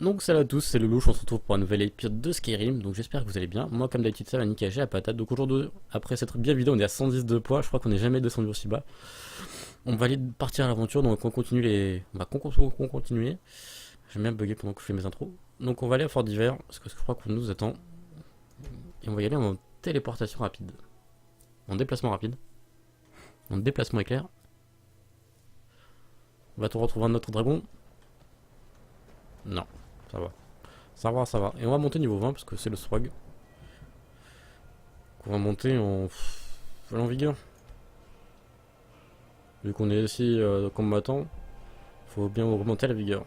Donc salut à tous, c'est le louche, on se retrouve pour un nouvel épisode de Skyrim, donc j'espère que vous allez bien. Moi comme d'habitude ça va nickel, j'ai la patate, donc aujourd'hui, après cette bien vidéo, on est à 110 de poids, je crois qu'on n'est jamais descendu aussi bas. On va aller partir à l'aventure, donc on continue les... On va continuer. J'aime bien bugger pendant que je fais mes intros. Donc on va aller à Fort d'Hiver, parce que je crois qu'on nous attend. Et on va y aller en téléportation rapide. En déplacement rapide. En déplacement éclair. On va-t-on retrouver un autre dragon? Non, ça va. Ça va, ça va. Et on va monter niveau 20 parce que c'est le swag. On va monter en vigueur. Vu qu'on est ici combattant, faut bien augmenter la vigueur.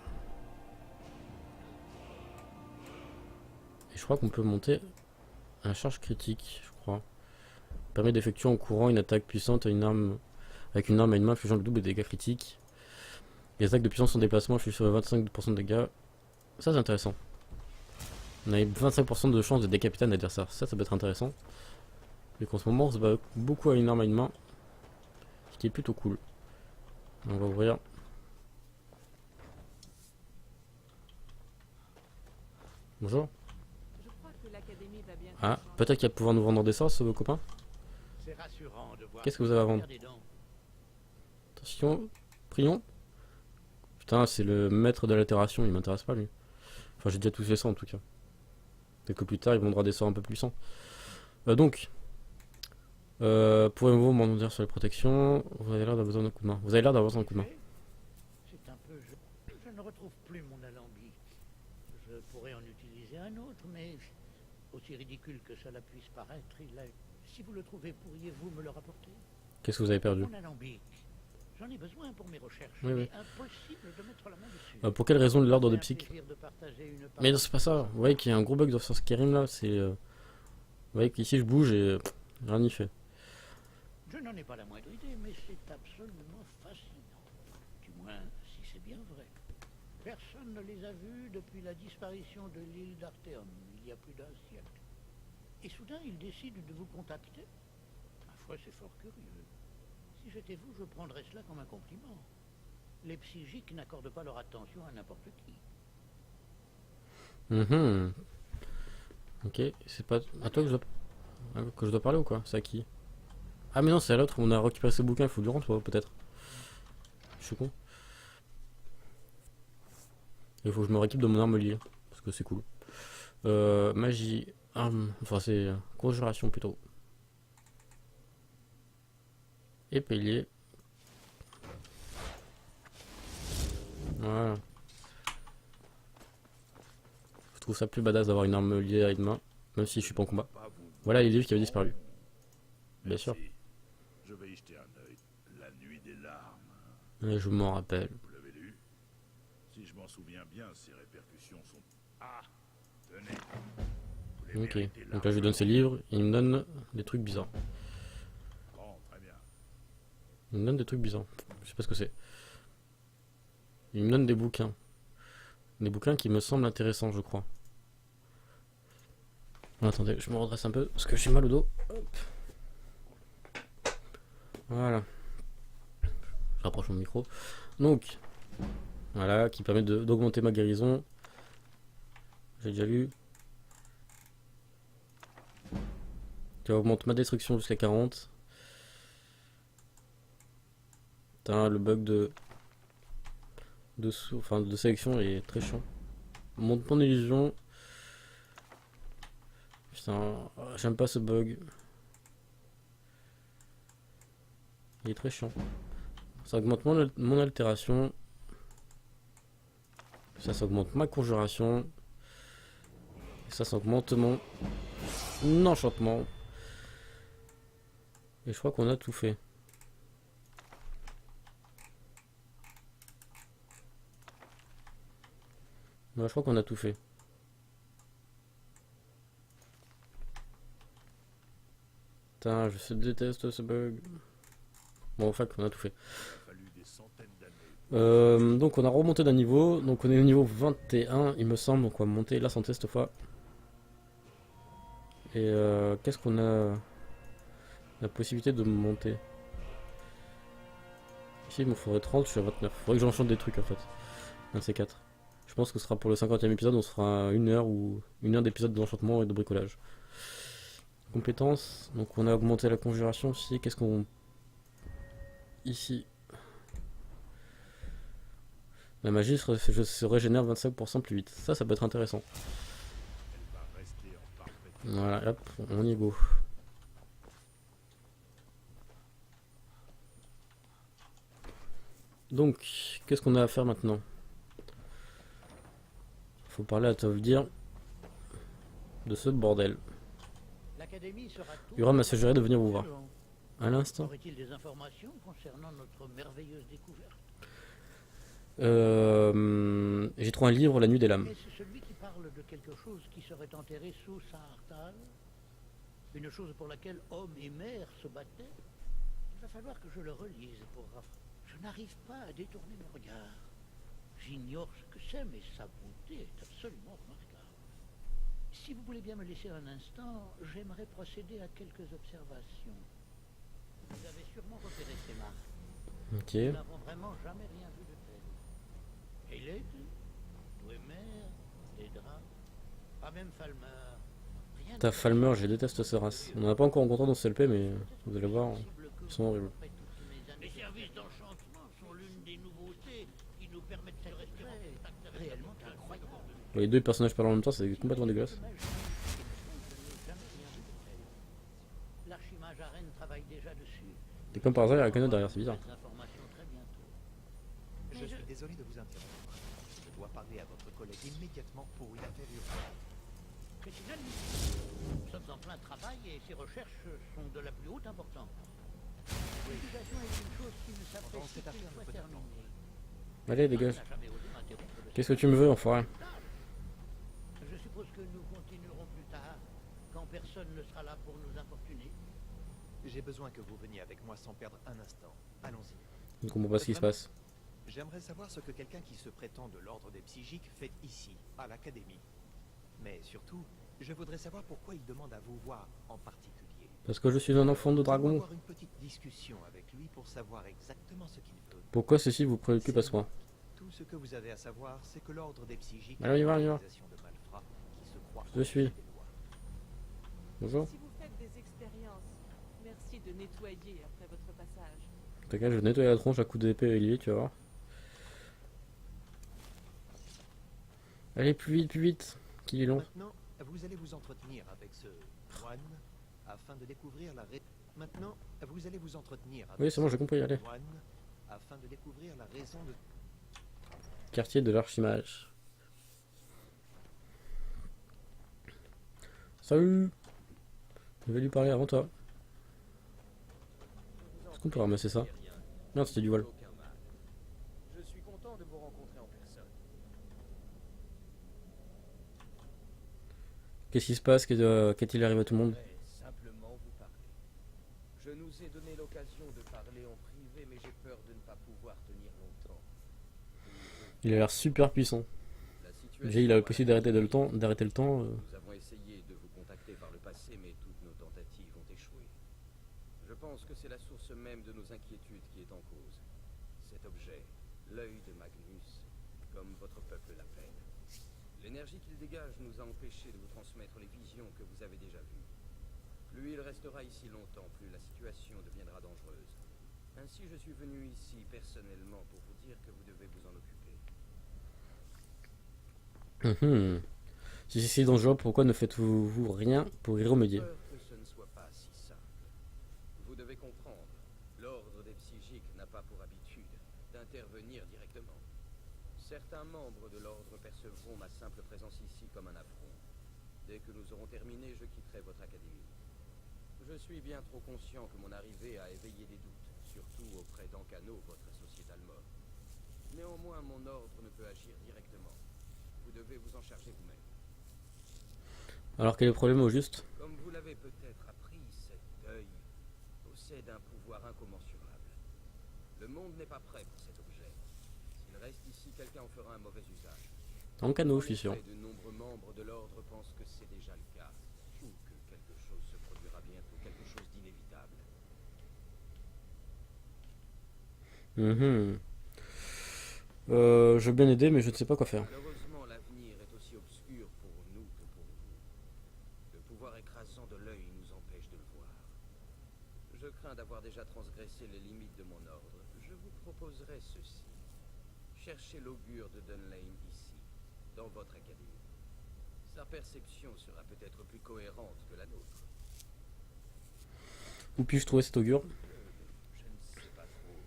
Et je crois qu'on peut monter à la charge critique, je crois. Permet d'effectuer en courant une attaque puissante à une arme avec une arme à une main infligeant le double des dégâts critiques. Les attaques de puissance en déplacement infligent sur 25% de dégâts. Ça c'est intéressant. On a 25% de chance de décapiter un adversaire. Ça peut être intéressant. Vu qu'en ce moment on se bat beaucoup à une arme à une main. Ce qui est plutôt cool. On va ouvrir. Bonjour. Ah, peut-être qu'il va pouvoir nous vendre des sorts ce copain. Qu'est-ce que vous avez à vendre? Attention, prions. Putain, c'est le maître de l'altération, il m'intéresse pas lui. Enfin, j'ai déjà tous fait ça en tout cas. Peut-être que plus tard il vendra des sorts un peu puissants. Pouvez-vous m'en dire sur les protections? Vous avez l'air d'avoir besoin d'un coup de main. Vous avez l'air d'avoir besoin d'un coup de main. C'est un peu... Je ne retrouve plus mon alambic. Je pourrais en utiliser un autre, mais aussi ridicule que cela puisse paraître, il a... Si vous le trouvez, pourriez-vous me le rapporter? Qu'est-ce que vous avez perdu? Mon alambic. J'en ai besoin pour mes recherches. Oui, oui. Impossible de mettre la main dessus. Pour quelle raison l'ordre de Psych? De Mais non, c'est pas ça. Vous voyez qu'il y a un gros bug sur Skyrim là. C'est. Vous voyez qu'ici je bouge et rien n'y fait. Je n'en ai pas la moindre idée, mais c'est absolument fascinant. Du moins, si c'est bien vrai. Personne ne les a vus depuis la disparition de l'île d'Arthéum, il y a plus d'un siècle. Et soudain, ils décident de vous contacter. Ma foi, c'est fort curieux. Si j'étais vous, je prendrais cela comme un compliment. Les psychiques n'accordent pas leur attention à n'importe qui. Ok, c'est pas à toi que je dois parler ou quoi? C'est à qui? Ah mais non, c'est à l'autre, on a récupéré ce bouquin, il faut du rendre toi peut-être. Je suis con. Il faut que je me rééquipe de mon arme liée, parce que c'est cool. Magie, arme, enfin c'est conjuration plutôt. Épée liée. Voilà. Je trouve ça plus badass d'avoir une arme liée à une main, même si je suis pas en combat. Voilà les livres qui avaient disparu. Bien sûr. Je vais y jeter un œil. La nuit des larmes. Et je m'en rappelle. Vous l'avez lu? Si je m'en souviens bien, ses répercussions sont... Ah, tenez. Vous les Ok, méritez donc là je lui donne ses livres, et il me donne des trucs bizarres. Bon, très bien. Il me donne des trucs bizarres, je sais pas ce que c'est. Il me donne des bouquins. Des bouquins qui me semblent intéressants, je crois. Attendez, je me redresse un peu, parce que j'ai mal au dos. Hop. Voilà. Je rapproche mon micro. Donc, voilà, qui permet d'augmenter ma guérison. J'ai déjà lu. Qui augmente ma destruction jusqu'à 40. Putain, le bug de sélection est très chiant. Monte mon illusion. Putain, j'aime pas ce bug. Il est très chiant. Ça augmente mon altération. Ça augmente ma conjuration. Et ça augmente mon enchantement. Et je crois qu'on a tout fait. Ouais, je crois qu'on a tout fait. Putain, je déteste ce bug. Bon, en fait, on a tout fait. Donc on a remonté d'un niveau. Donc on est au niveau 21, il me semble. Donc on va monter la santé cette fois. Et qu'est-ce qu'on a la possibilité de monter? Ici il me faudrait 30, je suis à 29. Faudrait que j'enchante des trucs en fait. Un de ces quatre. pense que ce sera pour le 50e épisode, on se fera 1 heure ou 1 heure d'épisode d'enchantement et de bricolage. Compétences, donc on a augmenté la conjuration aussi. Qu'est-ce qu'on... Ici. La magie se régénère 25% plus vite. Ça peut être intéressant. Elle va rester en parfaite. Voilà, hop, on y go. Donc, qu'est-ce qu'on a à faire maintenant? Faut parler à Tovdir de ce bordel. L'Académie sera tout. Yoram m'a suggéré de venir vous voir. À l'instant. Aurait-il des informations concernant notre merveilleuse découverte? J'ai trouvé un livre, La Nuit des Lames. Est-ce celui qui parle de quelque chose qui serait enterré sous Saarthal? Une chose pour laquelle homme et mère se battaient? Il va falloir que je le relise pour rafraîchir. Je n'arrive pas à détourner mon regard. J'ignore ce que c'est, mais sa beauté est absolument remarquable. Si vous voulez bien me laisser un instant, j'aimerais procéder à quelques observations. Vous avez sûrement repéré ces marques. Ok. Nous n'avons vraiment jamais rien vu de tel. Et il est Dwemer, les draps, pas même Falmer. Rien T'as de Falmer, je déteste ces races. On en a pas encore rencontré dans ce LP, mais vous allez voir, ils sont horribles. Les services d'enchantement sont l'une des nouveautés qui nous permettent de rester en contact réellement incroyable. Les deux personnages parlent en même temps, c'est complètement dégueulasse. L'archimage à Rennes travaille déjà dessus. Et comme par hasard, il y a la canette derrière, c'est bizarre. Des informations très bientôt. Je suis désolé de vous interrompre. Je dois parler à votre collègue immédiatement pour une affaire urgente. Président, nous sommes en plein travail et ces recherches sont de la plus haute importance. L'éducation est une chose qui ne Pendant s'apprécie cette affaire, qu'une je fois peux terminée. Allez, dégage. On n'a jamais osé m'interrompre de Qu'est-ce que tu me veux, enfoiré? Je suppose que nous continuerons plus tard, quand personne ne sera là pour nous importuner. J'ai besoin que vous veniez avec moi sans perdre un instant. Allons-y. Je ne comprends pas ce qui se passe. J'aimerais savoir ce que quelqu'un qui se prétend de l'ordre des psychiques fait ici, à l'académie. Mais surtout, je voudrais savoir pourquoi il demande à vous voir en particulier. Parce que je suis un enfant de Nous allons dragon. avoir une petite discussion avec lui pour savoir exactement ce qu'il veut. Pourquoi ceci vous préoccupe à ce point? Tout ce que vous avez à savoir, c'est que l'ordre des psychiques Allez, on y va, on y va. organisation de malfrats qui se croit Je suis. au-dessus des lois. Bonjour. Si vous faites des expériences, merci de nettoyer après votre passage. T'inquiète, je vais nettoyer la tronche à coups d'épée et lié, tu vas voir. Allez, plus vite, plus vite. Qu'il est long. Maintenant, vous allez vous entretenir avec ce moine afin de découvrir la Maintenant, vous allez vous entretenir avec Oui, c'est bon, ce j'ai compris, allez. moine afin de découvrir la raison de Quartier de l'Archimage. Salut. Je vais lui parler avant toi. Est-ce qu'on peut ramasser ça? Merde, c'était du vol. Je suis content de vous rencontrer en personne. Qu'est-ce qui se passe? Qu'est-il arrivé à tout le monde? Simplement vous parler. Je nous ai donné l'occasion de parler en privé, mais j'ai peur de ne pas pouvoir tenir longtemps. Il a l'air super puissant. La situation Déjà, il a à possible laquelle d'arrêter le temps. Nous avons essayé de vous contacter par le passé, mais toutes nos tentatives ont échoué. Je pense que c'est la source même de nos inquiétudes qui est en cause. Cet objet, l'œil de Magnus, comme votre peuple l'appelle. L'énergie qu'il dégage nous a empêchés de vous transmettre les visions que vous avez déjà vues. Plus il restera ici longtemps, plus la situation deviendra dangereuse. Ainsi, je suis venu ici personnellement pour vous dire que vous devez vous en occuper. Si c'est si dangereux, pourquoi ne faites-vous rien pour y remédier? Peur que ce ne soit pas si simple. Vous devez comprendre, l'ordre des psychiques n'a pas pour habitude d'intervenir directement. Certains membres de l'ordre percevront ma simple présence ici comme un affront. Dès que nous aurons terminé, je quitterai votre académie. Je suis bien trop conscient que mon arrivée a éveillé des doutes, surtout auprès d'Ankano, votre associé d'Almor. Néanmoins, mon ordre ne peut agir directement. Vous devez vous en charger vous-même. Alors quel est le problème au juste? Comme vous l'avez peut-être appris, cet œil possède un pouvoir incommensurable. Le monde n'est pas prêt pour cet objet. S'il reste ici, quelqu'un en fera un mauvais usage. En canot, je suis sûr. En effet, de nombreux membres de l'ordre pensent que c'est déjà le cas, ou que quelque chose se produira bientôt, quelque chose d'inévitable. Je veux bien aider, mais je ne sais pas quoi faire. Malheureusement, écrasant de l'œil nous empêche de le voir. Je crains d'avoir déjà transgressé les limites de mon ordre. Je vous proposerai ceci. Cherchez l'augure de Dunlane ici, dans votre académie. Sa perception sera peut-être plus cohérente que la nôtre. Où puis-je trouver cet augure? Je ne sais pas trop.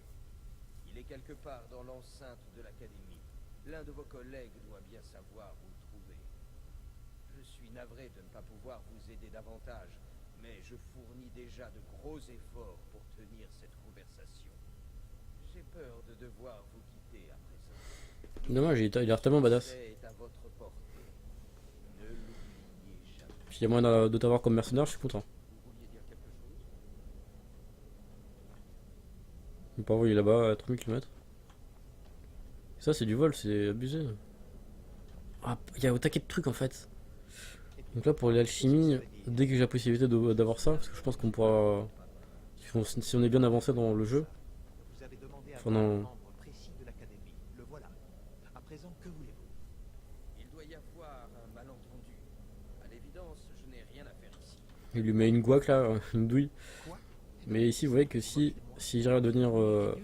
Il est quelque part dans l'enceinte de l'académie. L'un de vos collègues doit bien savoir où le trouver. Je suis navré de ne pas pouvoir vous aider davantage, mais je fournis déjà de gros efforts pour tenir cette conversation. J'ai peur de devoir vous quitter à présent. Dommage, il a l'air tellement badass. Est à votre portée. Ne l'oubliez jamais. S'il y a moyen de t'avoir comme mercenaire, je suis content. Vous vouliez dire quelque chose? On peut envoyer là-bas à 3000 km. Ça, c'est du vol, c'est abusé. Ah, il y a au taquet de trucs en fait. Donc là, pour l'alchimie, dès que j'ai la possibilité d'avoir ça, parce que je pense qu'on pourra. Si on est bien avancé dans le jeu. Vous avez demandé à Enfin, voir non. un membre précis de l'académie. Le voilà. À présent, que voulez-vous? Il doit y avoir un malentendu. À l'évidence, je n'ai rien à faire ici. Il lui met une gouaque là, une douille. Quoi? Mais ici, vous voyez que si j'arrive à devenir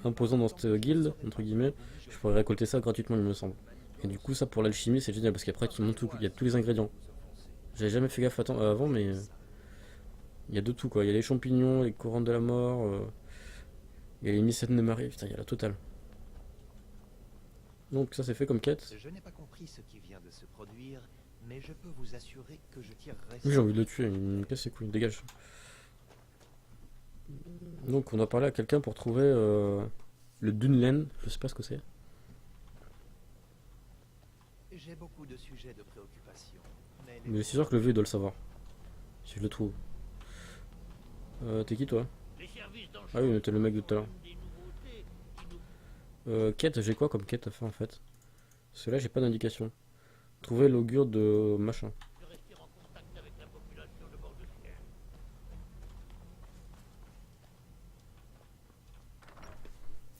imposant dans cette guilde, entre guillemets, je pourrais récolter ça gratuitement, il me semble. Et du coup, ça pour l'alchimie, c'est génial parce qu'après, tu montes tout, il y a tous les ingrédients. J'avais jamais fait gaffe avant, mais il y a de tout quoi. Il y a les champignons, les couronnes de la mort, il y a les mycènes de marée, putain, il y a la totale. Donc, ça, c'est fait comme quête. Je n'ai pas compris ce qui vient de se produire, mais je peux vous assurer que je tirerai. J'ai envie de le tuer, il me casse les couilles, dégage. Donc, on doit parler à quelqu'un pour trouver le Dunlane, je sais pas ce que c'est. J'ai beaucoup de sujets de préoccupation. Mais c'est sûr que le vieux doit le savoir. Si je le trouve. T'es qui toi? Les services dans Ah oui, mais t'es le mec de tout à l'heure. des nouveautés qui nous Quête, j'ai quoi comme quête à faire en fait? Parce que là, j'ai pas d'indication. Trouver l'augure de machin. de rester en contact avec la population de bord de ciel.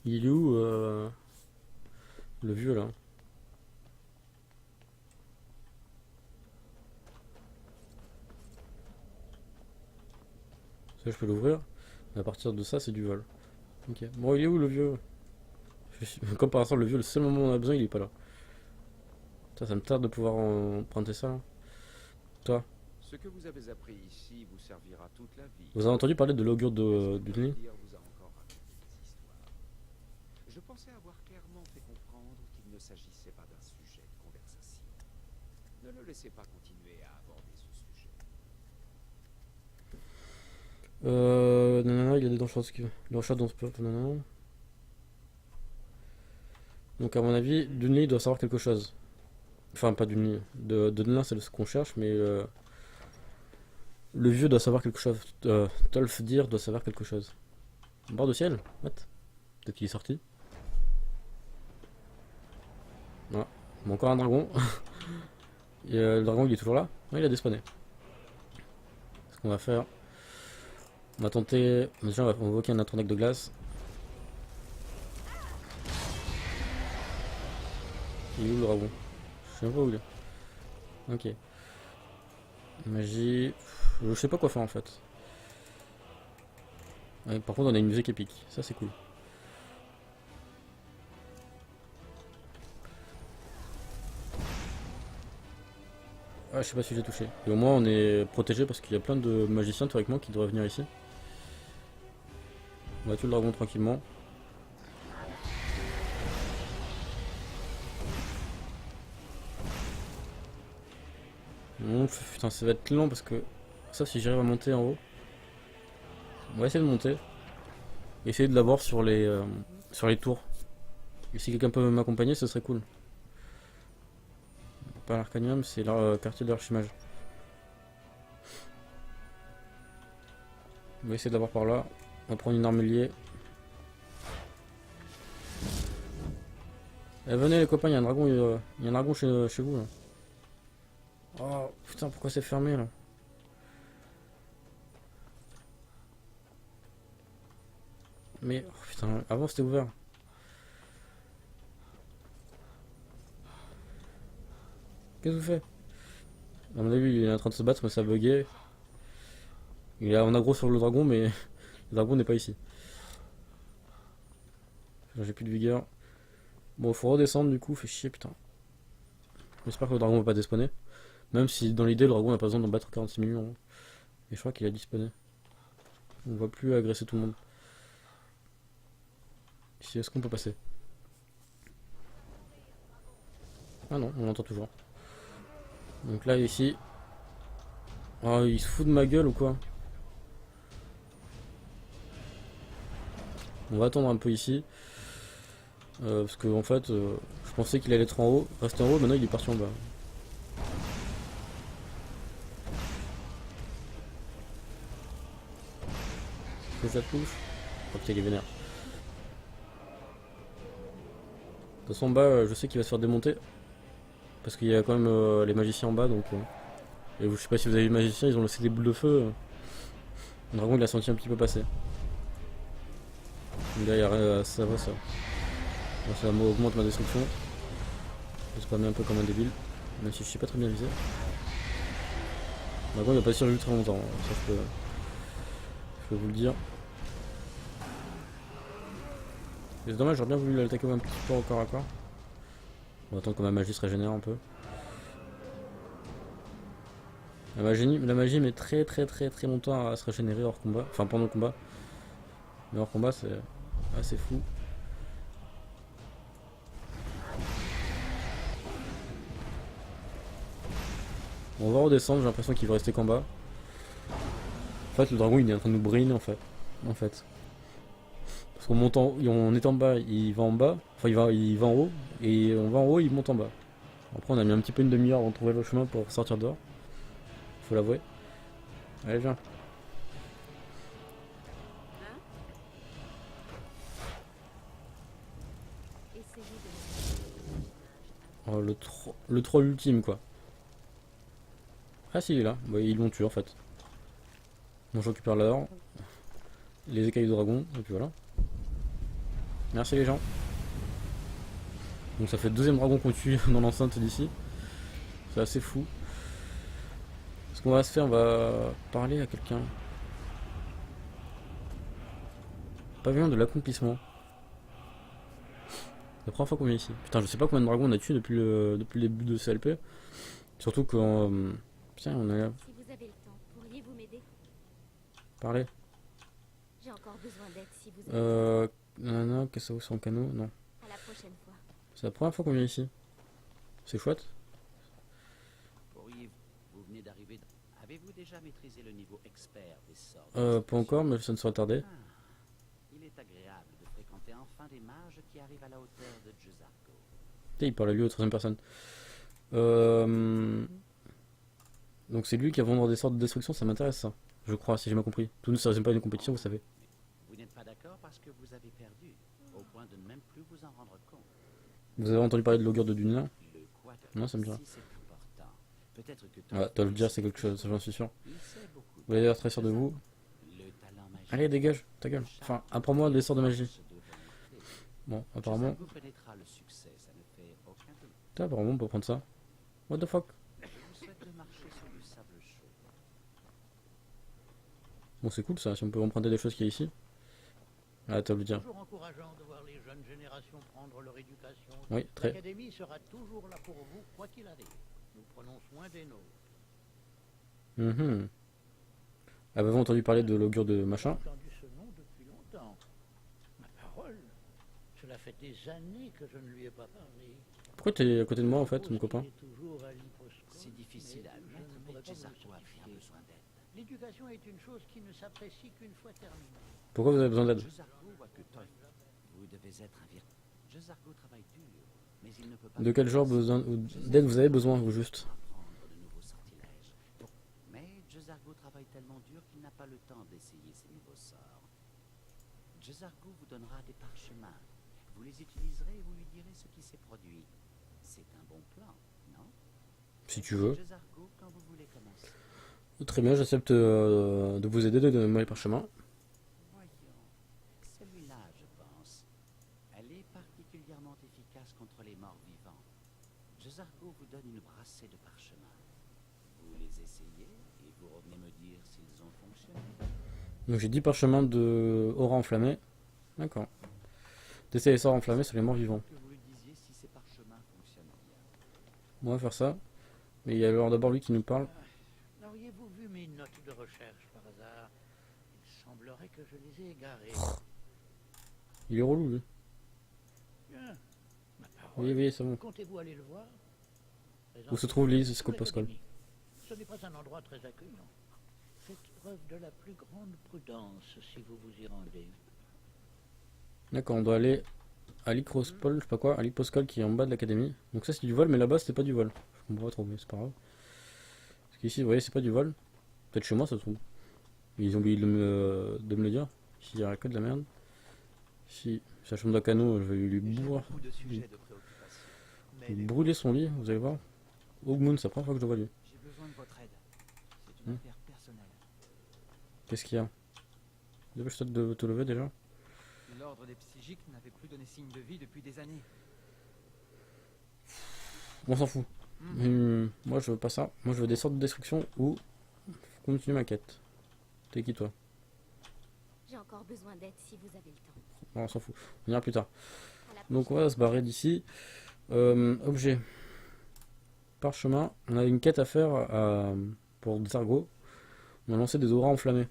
Il est où le vieux là? Ça, je peux l'ouvrir. Mais à partir de ça, c'est du vol. Ok. Bon, il est où le vieux? Comme par hasard, le vieux, le seul moment où on a besoin, il est pas là. Ça me tarde de pouvoir emprunter ça. Là. Toi, Ce que vous avez appris ici vous servira toute la vie. vous avez entendu parler de l'augure de Dunley? Vous a encore raconté des histoires. Je pensais avoir clairement fait comprendre qu'il ne s'agissait pas d'un sujet de conversation. Ne le laissez pas continuer à aborder ce sujet. Nanana, il y a des dangereuses qui. Le chat dans ce peuple, nanana. Donc, à mon avis, Dunley doit savoir quelque chose. Enfin, pas Dunley. De Dunley, c'est ce qu'on cherche, mais. Le vieux doit savoir quelque chose. Tolfdir doit savoir quelque chose. Bord de ciel? What? Peut-être qu'il est sorti. Voilà. Bon, encore un dragon. Et, le dragon, il est toujours là? Ouais, il a despawné. Ce qu'on va faire. On va tenter. Déjà, on va invoquer un atronach de glace. Il est où le dragon? Je sais pas où il est. Ok. Magie. Je sais pas quoi faire en fait. Ouais, par contre, on a une musique épique. Ça, c'est cool. Ah, je sais pas si j'ai touché. Et au moins, on est protégé parce qu'il y a plein de magiciens théoriquement qui devraient venir ici. On va tuer le dragon tranquillement. Bon, putain, ça va être lent parce que. Ça, si j'arrive à monter en haut. On va essayer de monter. Essayer de l'avoir sur les tours. Et si quelqu'un peut m'accompagner, ce serait cool. Pas l'Arcanium, c'est le quartier de l'archimage. On va essayer de l'avoir par là. On va prendre une armelier. Eh, venez les copains, il y a un dragon, il y a un dragon chez vous là. Oh putain, pourquoi c'est fermé là? Mais oh, putain, avant c'était ouvert. Qu'est-ce que vous faites? À mon avis, il est en train de se battre, mais ça a bugué. Il est en aggro sur le dragon, mais le dragon n'est pas ici. J'ai plus de vigueur. Bon, faut redescendre du coup, fait chier putain. J'espère que le dragon va pas despawner. Même si dans l'idée, le dragon n'a pas besoin d'en battre 46 millions. Hein. Et je crois qu'il a despawné. On va plus agresser tout le monde. Ici, est-ce qu'on peut passer? Ah non, on l'entend toujours. Donc là, ici. Oh, il se fout de ma gueule ou quoi? On va attendre un peu ici. Parce que en fait, je pensais qu'il allait être en haut, rester en haut, maintenant il est parti en bas. Que ça touche. Oh putain, il est vénère. De toute façon, en bas, je sais qu'il va se faire démonter. Parce qu'il y a quand même les magiciens en bas, donc. Et je sais pas si vous avez vu les magiciens, ils ont laissé des boules de feu. Le dragon, il a senti un petit peu passer. Derrière, ça va ça. Bon, ça augmente ma destruction. Je vais spammer un peu comme un débile. Même si je suis pas très bien visé. Le dragon, il va pas survivre très longtemps. Hein. Ça, je peux vous le dire. C'est dommage, j'aurais bien voulu l'attaquer un petit peu au corps à corps. On va attendre que ma magie se régénère un peu. La magie met très longtemps à se régénérer hors combat. Enfin pendant le combat. Mais hors combat c'est assez fou. On va redescendre, j'ai l'impression qu'il va rester qu'en bas. En fait le dragon il est en train de nous briner en fait. Parce qu'on monte on est en bas, il va en bas, enfin il va en haut, et on va en haut, il monte en bas. Après on a mis un petit peu une demi-heure avant de trouver le chemin pour sortir dehors. Faut l'avouer. Allez viens. Oh, le troll ultime quoi. Ah si il est là, bah, ils l'ont tué en fait. Bon je récupère l'or, les écailles de dragon, et puis voilà. Merci les gens. Donc ça fait le deuxième dragon qu'on tue dans l'enceinte d'ici. C'est assez fou. Ce qu'on va se faire, on va parler à quelqu'un. Pavillon de l'accomplissement. La première fois qu'on vient ici. Putain, je sais pas combien de dragons on a tué depuis le début de CLP. Surtout quand... putain, on a... Si vous avez le temps, pourriez-vous m'aider? Parler. J'ai encore besoin d'aide si vous avez non, qu'est-ce que ça vaut son canot? Non. À la prochaine fois. C'est la première fois qu'on vient ici. C'est chouette. Vous venez d'arriver. Avez-vous déjà maîtrisé le niveau expert des sorts? Pas encore, mais ça ne serait tardé. Il est agréable de fréquenter enfin des mages qui arrivent à la hauteur de Jezargo. Il parle à lui au troisième personne. Donc c'est lui qui a vendre des sorts de destruction, ça m'intéresse ça. Je crois, si j'ai bien compris. Tout ne serait pas une compétition, vous savez. Vous n'êtes pas d'accord parce que vous avez perdu, au point de ne même plus vous en rendre compte. Vous avez entendu parler de l'augure de Dunia? Le quoi Non, ça me dira. si c'est important. Peut-être que Ouais, toi le dire c'est quelque chose, j'en suis sûr. il sait beaucoup. Vous avez l'air très sûr de vous. Le talent magique. Allez, dégage, ta gueule. Enfin, apprends-moi des sorts de magie. Se de volonté. Bon, apparemment... Jezargo connaîtra le succès, ça ne fait aucun doute. Putain, apparemment on peut prendre ça. What the fuck? Je vous souhaite de marcher sur du sable chaud. Bon, c'est cool ça, si on peut emprunter des choses qu'il y a ici. Ah, t'as oublié de dire. Toujours encourageant de voir les jeunes générations prendre leur éducation. Oui, très. L'Académie sera toujours là pour vous, quoi qu'il arrive. Nous prenons soin des nôtres. Avez-vous entendu parler de l'augure de machin? J'ai entendu ce nom depuis longtemps. Ma parole, cela fait des années que je ne lui ai pas parlé. Pourquoi t'es à côté de moi en fait, mon copain? Il est toujours à l'hyposcope, C'est difficile à mais je admettre, ne mais pourrais pas vous Jezargo a certifier. bien besoin d'aide. L'éducation est une chose qui ne s'apprécie qu'une fois terminée. Pourquoi vous avez besoin d'aide? Jezargo voit que toi, vous devez être un Jezargo travaille dur, mais il ne peut pas... De quel genre d'aide vous avez besoin, vous juste? apprendre de nouveaux sortilèges. Mais Jezargo travaille tellement dur qu'il n'a pas le temps d'essayer ses nouveaux sorts. Jezargo vous donnera des parchemins. Vous les utiliserez et vous lui direz ce qui s'est produit. C'est un bon plan, non? Si tu veux. Jezargo, quand vous voulez commencer. Très bien, j'accepte de vous aider de donner les parchemins. Voyons. Celui-là, je pense. Elle est particulièrement efficace contre les morts vivants. Jezargo vous donne une brassée de parchemins. Vous les essayez et vous revenez me dire s'ils ont fonctionné. Donc j'ai 10 parchemins de aura enflammée. D'accord. Tester les sorts enflammés sur les morts vivants. Que vous lui disiez si ces parchemins fonctionnent bien. On va faire ça. Mais il y a alors d'abord lui qui nous parle. N'auriez-vous vu mes notes de recherche par hasard? Il semblerait que je les ai égarées. Il est relou lui. Bien. Ma parole. Oui, oui, c'est bon. Comptez-vous aller le voir? Où se trouve l'île Présentez-vous Scopuscol? l'académie. Ce n'est pas un endroit très accueillant. Faites preuve de la plus grande prudence si vous vous y rendez. D'accord, on doit aller à l'Icrospol, je sais pas quoi, à l'Hyposkol qui est en bas de l'académie. Donc ça c'est du vol, mais là-bas c'était pas du vol. Je comprends pas trop, mais c'est pas grave. Parce qu'ici, vous voyez, c'est pas du vol. Peut-être chez moi ça se trouve. Ils ont oublié de me le dire. Ici il y a que de la merde. Ici, sa chambre d'Akano, je vais lui J'ai bourrer. beaucoup de sujets de préoccupation. Mais les- Brûler son lit, vous allez voir. Ogmoon, c'est la première fois que je le vois lui. J'ai besoin de votre aide. C'est une affaire personnelle. Qu'est-ce qu'il y a? Dépêche-toi de te lever déjà. L'ordre des psychiques n'avait plus donné signe de vie depuis des années. On s'en fout. Moi je veux pas ça. Moi je veux des sortes de destruction ou continuer ma quête. T'es qui toi? J'ai encore besoin d'aide si vous avez le temps. Non, on s'en fout. On ira plus tard. À la Donc on prochaine. va se barrer d'ici. Objet. Parchemin. On a une quête à faire pour Zargo. On a lancé des auras enflammées.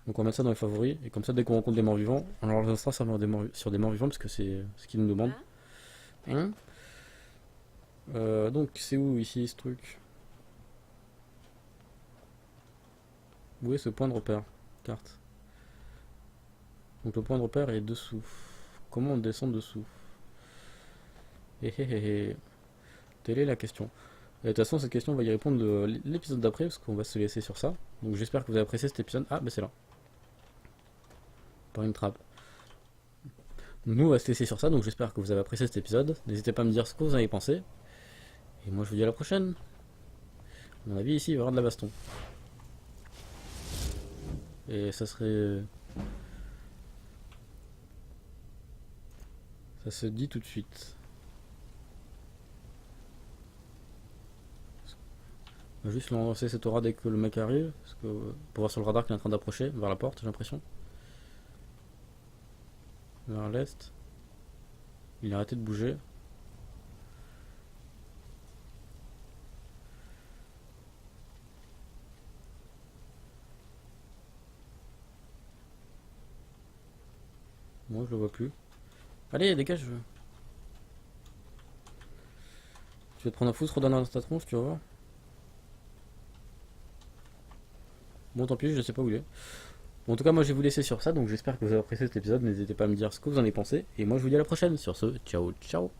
Donc on va mettre ça dans les favoris. Et comme ça, dès qu'on rencontre des morts vivants, on leur lancera sur des morts vivants parce que c'est ce qu'ils nous demandent. Hein? Donc c'est où ici ce truc? Où est ce point de repère? Carte. Donc le point de repère est dessous. Comment on descend dessous? Telle est la question. Et de toute façon cette question on va y répondre l'épisode d'après parce qu'on va se laisser sur ça. Donc j'espère que vous avez apprécié cet épisode. Ah bah c'est là. Par une trappe. Nous on va se laisser sur ça, donc j'espère que vous avez apprécié cet épisode. N'hésitez pas à me dire ce que vous en avez pensé. Et moi je vous dis à la prochaine. À mon avis ici il va y avoir de la baston. Et ça serait... Ça se dit tout de suite. On va juste lancer cette aura dès que le mec arrive. Parce que pour voir sur le radar qu'il est en train d'approcher vers la porte, j'ai l'impression. Vers l'est. Il a arrêté de bouger. Moi je le vois plus. Allez, dégage. Tu vas te prendre un foutre dans ta tronche, tu vas voir. Bon tant pis, je sais pas où il est. Bon, en tout cas moi je vais vous laisser sur ça, donc j'espère que vous avez apprécié cet épisode. N'hésitez pas à me dire ce que vous en avez pensé. Et moi je vous dis à la prochaine. Sur ce, ciao ciao.